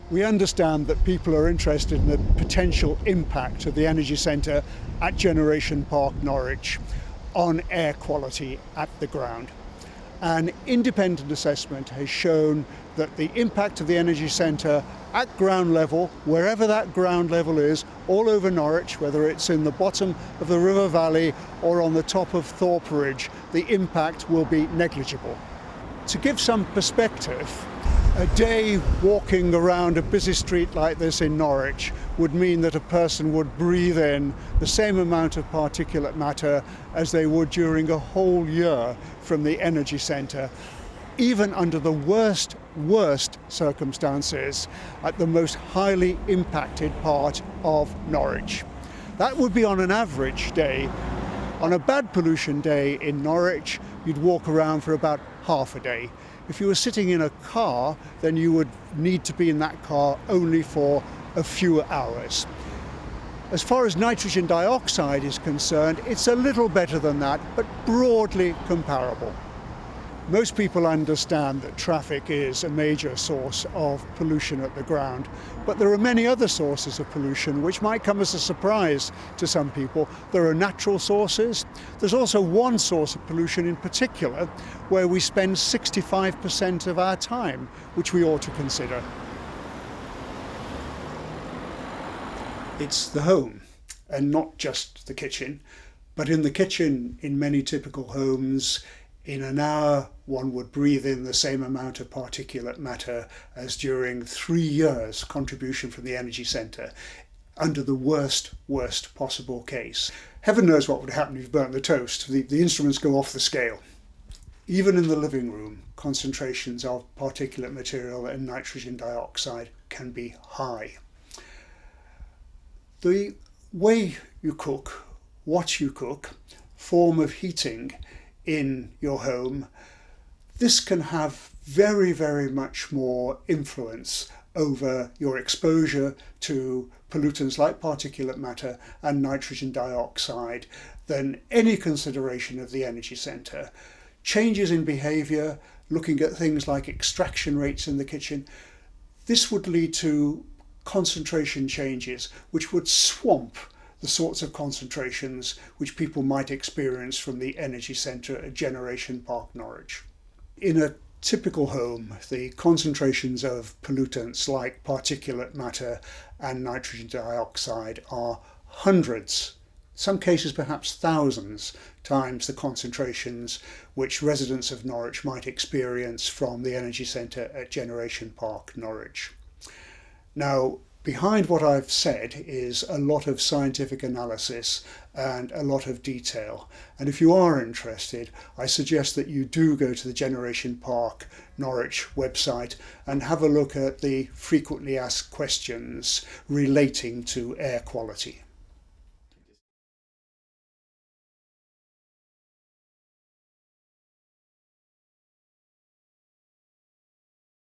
We understand that people are interested in the potential impact of the energy centre at Generation Park, Norwich, on air quality at the ground. An independent assessment has shown that the impact of the energy centre at ground level, wherever that ground level is, all over Norwich, whether it's in the bottom of the river valley or on the top of Thorpe Ridge, the impact will be negligible. To give some perspective, a day walking around a busy street like this in Norwich would mean that a person would breathe in the same amount of particulate matter as they would during a whole year from the energy centre, even under the worst circumstances at the most highly impacted part of Norwich. That would be on an average day. On a bad pollution day in Norwich, you'd walk around for about half a day. If you were sitting in a car, then you would need to be in that car only for a few hours. As far as nitrogen dioxide is concerned, it's a little better than that, but broadly comparable. Most people understand that traffic is a major source of pollution at the ground, but there are many other sources of pollution which might come as a surprise to some people. There are natural sources. There's also one source of pollution in particular where we spend 65% of our time, which we ought to consider. It's the home, and not just the kitchen, but in the kitchen, in many typical homes, in an hour, one would breathe in the same amount of particulate matter as during 3 years' contribution from the energy centre, under the worst possible case. Heaven knows what would happen if you burnt the toast. The instruments go off the scale. Even in the living room, concentrations of particulate material and nitrogen dioxide can be high. The way you cook, what you cook, form of heating in your home, this can have very much more influence over your exposure to pollutants like particulate matter and nitrogen dioxide than any consideration of the energy centre. Changes in behaviour, looking at things like extraction rates in the kitchen, this would lead to concentration changes which would swamp the sorts of concentrations which people might experience from the energy centre at Generation Park, Norwich. In a typical home, the concentrations of pollutants like particulate matter and nitrogen dioxide are hundreds, some cases perhaps thousands, times the concentrations which residents of Norwich might experience from the energy centre at Generation Park, Norwich. Now, behind what I've said is a lot of scientific analysis and a lot of detail. And if you are interested, I suggest that you do go to the Generation Park Norwich website and have a look at the frequently asked questions relating to air quality.